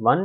1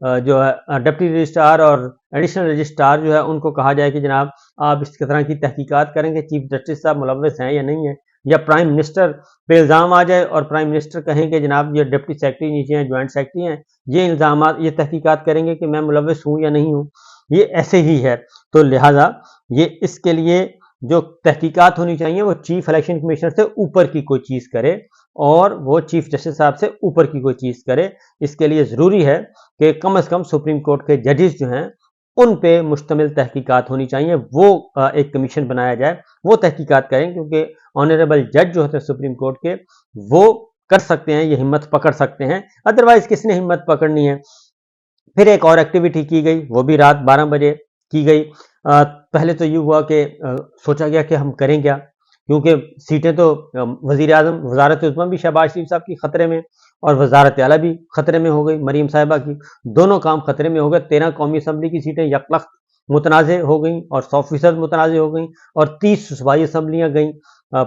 جو ہے deputy registrar اور ایڈیشنل رجسٹرار جو ہے ان کو کہا جائے کہ جناب آپ اس طرح کی تحقیقات کریں کہ چیف جسٹس صاحب ملوث ہیں یا نہیں ہیں، یا پرائم منسٹر پہ الزام آ جائے اور پرائم منسٹر کہیں کہ جناب یہ ڈپٹی سیکرٹری نیچے ہیں، جوائنٹ سیکرٹری ہیں، یہ الزامات یہ تحقیقات کریں گے کہ میں ملوث ہوں یا نہیں ہوں، یہ ایسے ہی ہے۔ تو لہٰذا یہ اس کے لیے جو تحقیقات ہونی چاہیے وہ چیف الیکشن کمیشنر سے اوپر کی کوئی چیز کرے اور وہ چیف جسٹس صاحب سے اوپر کی کوئی چیز کرے۔ اس کے لیے ضروری ہے کہ کم از کم سپریم کورٹ کے ججز جو ہیں ان پہ مشتمل تحقیقات ہونی چاہیے، وہ ایک کمیشن بنایا جائے، وہ تحقیقات کریں، کیونکہ آنریبل جج جو ہوتے ہیں سپریم کورٹ کے وہ کر سکتے ہیں، یہ ہمت پکڑ سکتے ہیں، ادروائز کس نے ہمت پکڑنی ہے۔ پھر ایک اور ایکٹیویٹی کی گئی، وہ بھی رات 12 بجے کی گئی۔ پہلے تو یہ ہوا کہ سوچا گیا کہ ہم کریں کیا، کیونکہ سیٹیں تو وزیر اعظم وزارت عظمیٰ بھی شہباز شریف صاحب کی خطرے میں اور وزارت اعلیٰ بھی خطرے میں ہو گئی، مریم صاحبہ کی، دونوں کام خطرے میں ہو گئے۔ 13 قومی اسمبلی کی سیٹیں یکلخت متنازع ہو گئیں اور 100% متنازع ہو گئیں، اور 30 صوبائی اسمبلیاں گئیں۔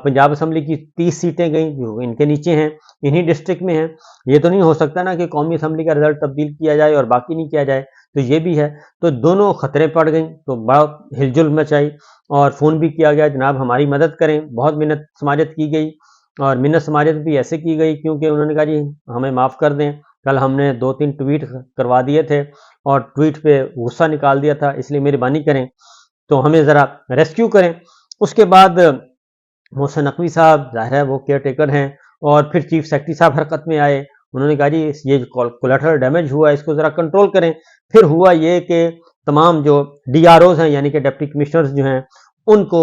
پنجاب اسمبلی کی 30 سیٹیں گئیں جو ان کے نیچے ہیں، انہی ڈسٹرکٹ میں ہیں۔ یہ تو نہیں ہو سکتا نا کہ قومی اسمبلی کا رزلٹ تبدیل کیا جائے اور باقی نہیں کیا جائے، تو یہ بھی ہے۔ تو دونوں خطرے پڑ گئیں، تو بڑا ہل جل مچائی اور فون بھی کیا گیا جناب ہماری مدد کریں، بہت منت سماجت کی گئی، اور منت سماجت بھی ایسے کی گئی کیونکہ انہوں نے کہا جی ہمیں معاف کر دیں، کل ہم نے 2-3 ٹویٹ کروا دیے تھے اور ٹویٹ پہ غصہ نکال دیا تھا، اس لیے مہربانی کریں تو ہمیں ذرا ریسکیو کریں۔ اس کے بعد محسن نقوی صاحب ظاہر ہے وہ کیئر ٹیکر ہیں، اور پھر چیف سیکرٹری صاحب حرکت میں آئے، انہوں نے کہا جی یہ کولیٹرل ڈیمیج ہوا ہے اس کو ذرا کنٹرول کریں۔ پھر ہوا یہ کہ تمام جو ڈی آر اوز ہیں یعنی کہ ڈپٹی کمشنرز جو ہیں ان کو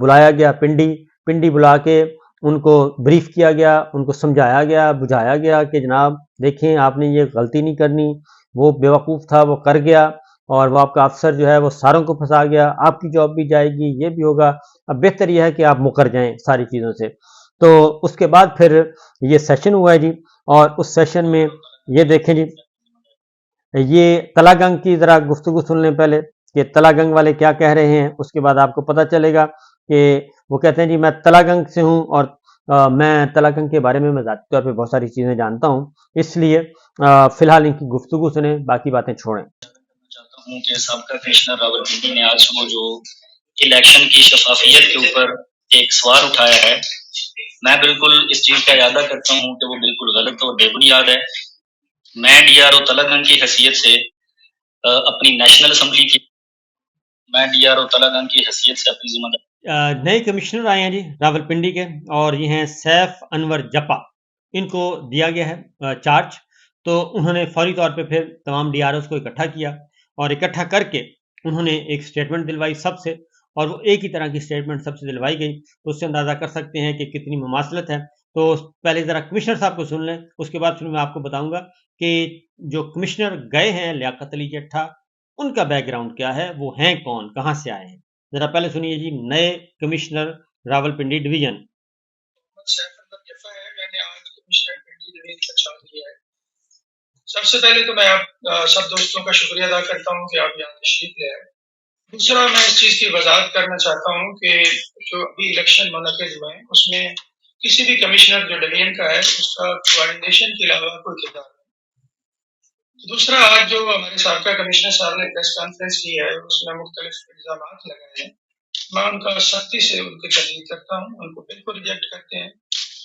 بلایا گیا، پنڈی بلا کے ان کو بریف کیا گیا، ان کو سمجھایا گیا، بجھایا گیا کہ جناب دیکھیں آپ نے یہ غلطی نہیں کرنی، وہ بیوقوف تھا وہ کر گیا، اور وہ آپ کا افسر جو ہے وہ ساروں کو پھنسا گیا، آپ کی جاب بھی جائے گی، یہ بھی ہوگا، اب بہتر یہ ہے کہ آپ مکر جائیں ساری چیزوں سے۔ تو اس کے بعد پھر یہ سیشن ہوا ہے جی، اور اس سیشن میں یہ دیکھیں جی، یہ تلا گنگ کی ذرا گفتگو سن لیں پہلے کہ تلا گنگ والے کیا کہہ رہے ہیں، اس کے بعد آپ کو پتہ چلے گا کہ وہ کہتے ہیں جی میں تلا گنگ سے ہوں، اور میں تلا گنگ کے بارے میں ذاتی طور پہ بہت ساری چیزیں جانتا ہوں، اس لیے فی الحال ان کی گفتگو سنیں، باقی باتیں چھوڑیں۔ چاہتا ہوں کہ سابقہ کمشنر راولپنڈی نے آج صبح جو الیکشن کی شفافیت کے اوپر ایک سوال اٹھایا ہے، میں بالکل اس چیز کا ارادہ کرتا ہوں کہ وہ بالکل غلط اور بے بنیاد ہے۔ میں ڈی آر او تلا گنگ کی حیثیت سے اپنی نیشنل اسمبلی کی اپنی ذمہ داری نئے کمشنر آئے ہیں جی راولپنڈی کے، اور یہ ہیں سیف انور جپا، ان کو دیا گیا ہے چارج۔ تو انہوں نے فوری طور پہ پھر تمام ڈی آر اوز کو اکٹھا کیا، اور اکٹھا کر کے انہوں نے ایک سٹیٹمنٹ دلوائی سب سے، اور وہ ایک ہی طرح کی سٹیٹمنٹ سب سے دلوائی گئی، تو اس سے اندازہ کر سکتے ہیں کہ کتنی مماثلت ہے۔ تو پہلے ذرا کمشنر صاحب کو سن لیں، اس کے بعد پھر میں آپ کو بتاؤں گا کہ جو کمشنر گئے ہیں لیاقت علی جٹھا، ان کا بیک گراؤنڈ کیا ہے، وہ ہیں کون، کہاں سے آئے ہیں۔ ذرا پہلے سنیے جی نئے کمشنر راولپنڈی ڈویژن۔ سب سے پہلے تو میں آپ سب دوستوں کا شکریہ ادا کرتا ہوں کہ آپ یہاں تشریف لے آئے۔ دوسرا میں اس چیز کی وضاحت کرنا چاہتا ہوں کہ جو ابھی الیکشن منعقد ہوئے ہیں اس میں کسی بھی کمشنر جو ڈویژن کا ہے اس کا کوآرڈینیشن کے علاوہ کوئی کردار نہیں۔ دوسرا آج جو ہمارے سابقہ کمشنر صاحب نے پریس کانفرنس کی ہے اس میں مختلف الزامات لگائے ہیں، میں ان کا سختی سے ان کی تردید کرتا ہوں، ان کو بالکل ریجیکٹ کرتے ہیں۔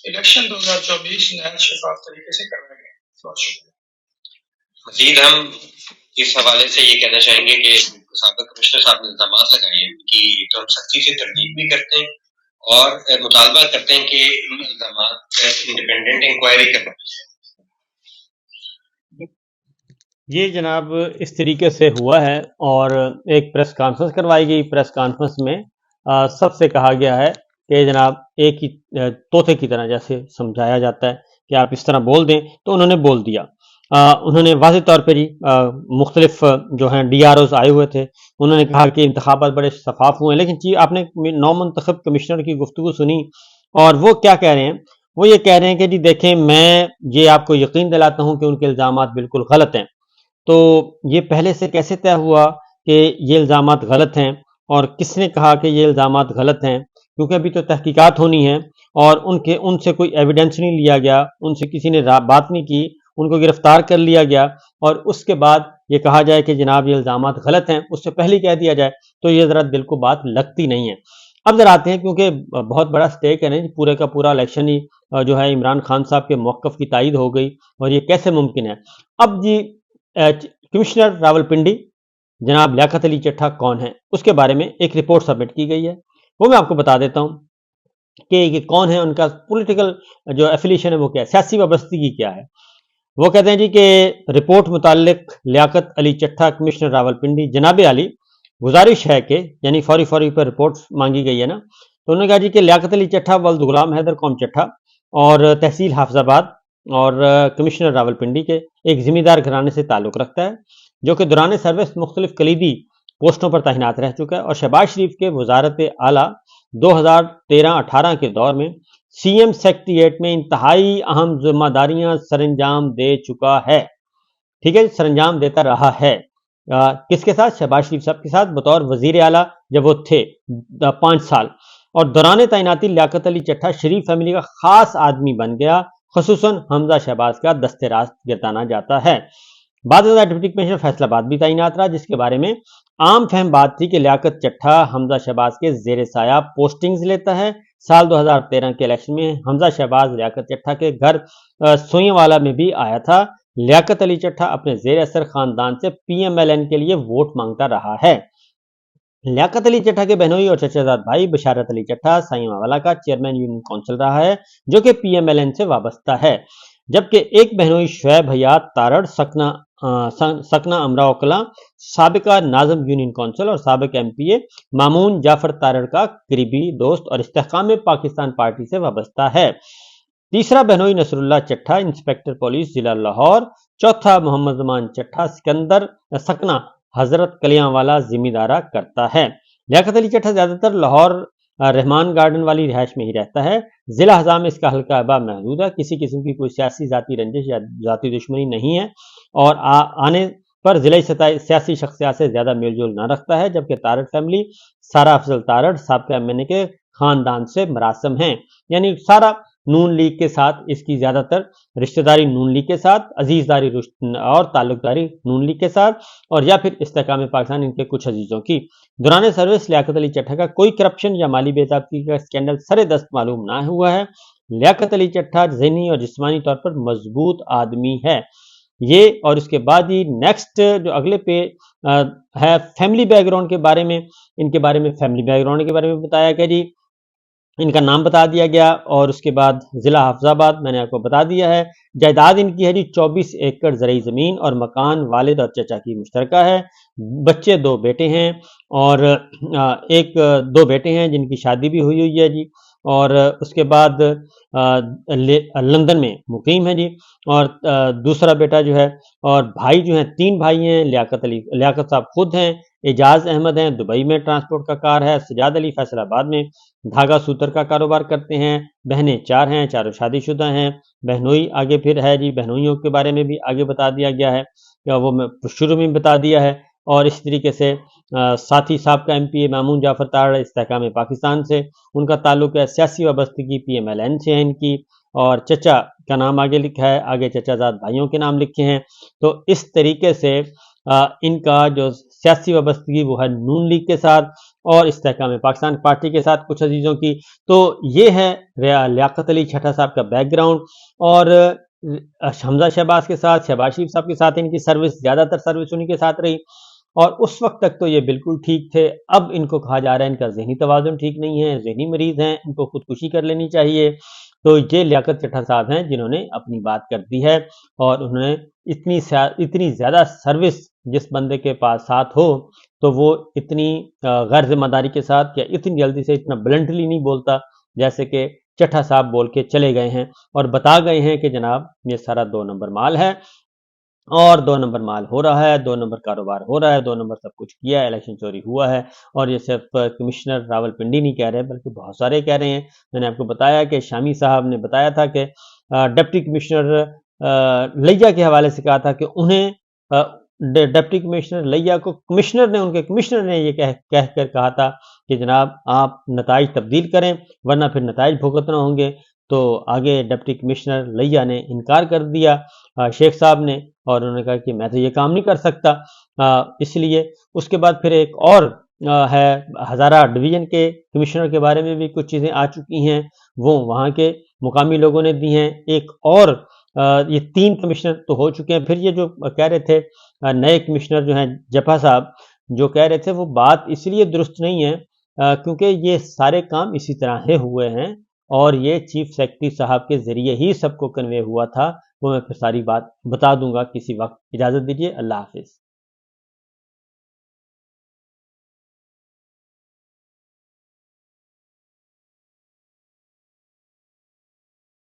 الیکشن 2024 نہایت شفاف طریقے سے کروایا گیا۔ بہت شکریہ۔ مزید ہم اس حوالے سے یہ کہنا چاہیں گے کہ سابقہ کمشنر صاحب نے الزامات لگائے ہیں ان کی تو ہم سختی سے تردید بھی کرتے ہیں اور مطالبہ کرتے ہیں کہ ان الزامات انڈیپینڈنٹ انکوائری کرنا۔ یہ جناب اس طریقے سے ہوا ہے، اور ایک پریس کانفرنس کروائی گئی، پریس کانفرنس میں سب سے کہا گیا ہے کہ جناب ایک ہی طوطے کی طرح جیسے سمجھایا جاتا ہے کہ آپ اس طرح بول دیں، تو انہوں نے بول دیا۔ انہوں نے واضح طور پہ جی مختلف جو ہیں ڈی آر اوز آئے ہوئے تھے، انہوں نے کہا کہ انتخابات بڑے شفاف ہوئے ہیں، لیکن جی آپ نے نو منتخب کمشنر کی گفتگو سنی، اور وہ کیا کہہ رہے ہیں، وہ یہ کہہ رہے ہیں کہ جی دیکھیں میں یہ آپ کو یقین دلاتا ہوں کہ ان کے الزامات بالکل غلط ہیں۔ تو یہ پہلے سے کیسے طے ہوا کہ یہ الزامات غلط ہیں، اور کس نے کہا کہ یہ الزامات غلط ہیں، کیونکہ ابھی تو تحقیقات ہونی ہے، اور ان سے کوئی ایویڈنس نہیں لیا گیا، ان سے کسی نے بات نہیں کی، ان کو گرفتار کر لیا گیا، اور اس کے بعد یہ کہا جائے کہ جناب یہ الزامات غلط ہیں، اس سے پہلے کہہ دیا جائے تو یہ ذرا دل کو بات لگتی نہیں ہے۔ اب ذرا آتے ہیں، کیونکہ بہت بڑا سٹیک ہے نا، پورے کا پورا الیکشن ہی جو ہے عمران خان صاحب کے موقف کی تائید ہو گئی، اور یہ کیسے ممکن ہے۔ اب جی کمشنر راولپنڈی جناب لیاقت علی چٹھا کون ہے، اس کے بارے میں ایک رپورٹ سبمٹ کی گئی ہے، وہ میں آپ کو بتا دیتا ہوں کہ یہ کون ہے، ان کا پولیٹیکل جو ایفیلیشن ہے وہ کیا ہے، سیاسی وابستگی کیا ہے۔ وہ کہتے ہیں جی کہ رپورٹ متعلق لیاقت علی چٹھا کمشنر راولپنڈی جناب عالی گزارش ہے کہ، یعنی فوری پر رپورٹ مانگی گئی ہے نا، تو انہوں نے کہا جی کہ لیاقت علی چٹھا ولد غلام حیدر قوم چٹھا اور تحصیل حافظ آباد اور کمشنر راولپنڈی کے ایک ذمہ دار گھرانے سے تعلق رکھتا ہے، جو کہ دوران سروس مختلف کلیدی پوسٹوں پر تعینات رہ چکا ہے، اور شہباز شریف کے وزارت اعلیٰ 2013-18 کے دور میں سی ایم سیکریٹریٹ میں انتہائی اہم ذمہ داریاں سر انجام دے چکا ہے، ٹھیک ہے، سر انجام دیتا رہا ہے۔ کس کے ساتھ؟ شہباز شریف صاحب کے ساتھ بطور وزیر اعلیٰ جب وہ تھے 5 سال، اور دوران تعیناتی لیاقت علی چٹھا شریف فیملی کا خاص آدمی بن گیا، خصوصاً حمزہ شہباز کا دست راست گردانا جاتا ہے۔ بعد ازاں ڈپٹی کمشنر فیصل آباد بھی تعینات رہا، جس کے بارے میں عام فہم بات تھی کہ لیاقت چٹھا حمزہ شہباز کے زیر سایہ پوسٹنگز لیتا ہے۔ سال 2013 کے الیکشن میں حمزہ شہباز لیاقت چٹھا کے گھر سوئیں والا میں بھی آیا تھا۔ لیاقت علی چٹھا اپنے زیر اثر خاندان سے پی ایم ایل این کے لیے ووٹ مانگتا رہا ہے۔ لیاقت علی چٹھا کے بہنوئی اور چچا زاد بھائی بشارت علی چٹھا سائیں والا کا چیئرمین یونین کونسل رہا ہے، جو کہ پی ایم ایل این سے وابستہ ہے، جبکہ ایک بہنوئی شعیب حیات تارڑ سکنا امراؤ کلاں سابقہ ناظم یونین کونسل اور سابق ایم پی اے مامون جعفر تارڑ کا قریبی دوست اور استحکام پاکستان پارٹی سے وابستہ ہے۔ تیسرا بہنوئی نصر اللہ چٹھا انسپیکٹر پولیس ضلع لاہور، چوتھا محمد زمان چٹھا سکندر سکنا حضرت کلیاں والا ذمہ دارہ کرتا ہے۔ لیاقت علی چٹھا زیادہ تر لاہور رحمان گارڈن والی رہائش میں ہی رہتا ہے۔ ضلع ہزار میں اس کا حلقہ احبا محدود ہے، کسی قسم کی کوئی سیاسی ذاتی رنجش یا ذاتی دشمنی نہیں ہے، اور آنے پر ضلع سیاسی شخصیات سے زیادہ میل جول نہ رکھتا ہے، جبکہ تارڑ فیملی سارا افضل تارڑ سابقہ ایم این اے کے خاندان سے مراسم ہیں، یعنی سارا نون لیگ کے ساتھ اس کی زیادہ تر رشتہ داری نون لیگ کے ساتھ، عزیز داری اور تعلق داری نون لیگ کے ساتھ، اور یا پھر استحکام پاکستان ان کے کچھ عزیزوں کی۔ دوران سروس لیاقت علی چٹھا کا کوئی کرپشن یا مالی بے ضابطگی کا اسکینڈل سر دست معلوم نہ ہوا ہے۔ لیاقت علی چٹھا ذہنی اور جسمانی طور پر مضبوط آدمی ہے۔ یہ اور اس کے بعد ہی نیکسٹ جو اگلے پہ ہے فیملی بیک گراؤنڈ کے بارے میں، ان کے بارے میں فیملی بیک گراؤنڈ کے بارے میں بتایا کہ جی ان کا نام بتا دیا گیا، اور اس کے بعد ضلع حافظ آباد میں نے آپ کو بتا دیا ہے۔ جائیداد ان کی ہے جی 24 ایکڑ زرعی زمین، اور مکان والد اور چچا کی مشترکہ ہے۔ بچے 2 بیٹے ہیں، اور 2 بیٹے ہیں جن کی شادی بھی ہوئی ہے جی، اور اس کے بعد لندن میں مقیم ہے جی، اور دوسرا بیٹا جو ہے، اور بھائی جو ہیں 3 بھائی ہیں، لیاقت صاحب خود ہیں، اعجاز احمد ہیں دبئی میں ٹرانسپورٹ کا کار ہے، سجاد علی فیصل آباد میں دھاگا سوتر کا کاروبار کرتے ہیں، بہنیں 4 ہیں، چاروں شادی شدہ ہیں، بہنوئی آگے پھر ہے جی، بہنوئیوں کے بارے میں بھی آگے بتا دیا گیا ہے، یا وہ میں شروع میں بتا دیا ہے، اور اس طریقے سے ساتھی صاحب کا ایم پی اے مامون جعفر تارڑ استحکام پاکستان سے ان کا تعلق ہے، سیاسی وابستگی پی ایم ایل این سے ہے ان کی، اور چچا کا نام آگے لکھا ہے، آگے چچا زاد بھائیوں کے نام لکھے ہیں۔ تو اس طریقے سے ان کا جو سیاسی وابستگی وہ ہے نون لیگ کے ساتھ اور استحکام پاکستان پارٹی کے ساتھ کچھ عزیزوں کی۔ تو یہ ہے لیاقت علی چٹھا صاحب کا بیک گراؤنڈ، اور حمزہ شہباز کے ساتھ، شہباز شریف صاحب کے ساتھ ان کی سروس، زیادہ تر سروس انہی کے ساتھ رہی، اور اس وقت تک تو یہ بالکل ٹھیک تھے۔ اب ان کو کہا جا رہا ہے ان کا ذہنی توازن ٹھیک نہیں ہے، ذہنی مریض ہیں، ان کو خودکشی کر لینی چاہیے۔ تو یہ لیاقت چٹھا صاحب ہیں جنہوں نے اپنی بات کر دی ہے، اور انہوں نے اتنی زیادہ سروس جس بندے کے پاس ساتھ ہو تو وہ اتنی غیر ذمہ داری کے ساتھ یا اتنی جلدی سے اتنا بلنٹلی نہیں بولتا جیسے کہ چٹھا صاحب بول کے چلے گئے ہیں، اور بتا گئے ہیں کہ جناب یہ سارا 2 نمبر مال ہے، اور 2 نمبر مال ہو رہا ہے، 2 نمبر کاروبار ہو رہا ہے، 2 نمبر سب کچھ کیا ہے، الیکشن چوری ہوا ہے۔ اور یہ صرف کمشنر راولپنڈی نہیں کہہ رہے بلکہ بہت سارے کہہ رہے ہیں۔ میں نے آپ کو بتایا کہ شامی صاحب نے بتایا تھا کہ ڈپٹی کمشنر لیا کے حوالے سے کہا تھا کہ انہیں ڈپٹی کمشنر لیا کو ان کے کمشنر نے یہ کہہ کر کہا تھا کہ جناب آپ نتائج تبدیل کریں ورنہ پھر نتائج بھگتنا ہوں گے۔ تو آگے ڈپٹی کمشنر لیا نے انکار کر دیا، شیخ صاحب نے اور انہوں نے کہا کہ میں تو یہ کام نہیں کر سکتا، اس لیے اس کے بعد پھر ایک اور ہے ہزارہ ڈویژن کے کمشنر کے بارے میں بھی کچھ چیزیں آ چکی ہیں، وہ وہاں کے مقامی لوگوں نے دی ہیں، ایک اور یہ 3 کمشنر تو ہو چکے ہیں۔ پھر یہ جو کہہ رہے تھے نئے کمشنر جو ہیں جپا صاحب جو کہہ رہے تھے وہ بات اس لیے درست نہیں ہے کیونکہ یہ سارے کام اسی طرح ہوئے ہیں اور یہ چیف سیکرٹری صاحب کے ذریعے ہی سب کو کنوے ہوا تھا، وہ میں پھر ساری بات بتا دوں گا کسی وقت۔ اجازت دیجیے، اللہ حافظ۔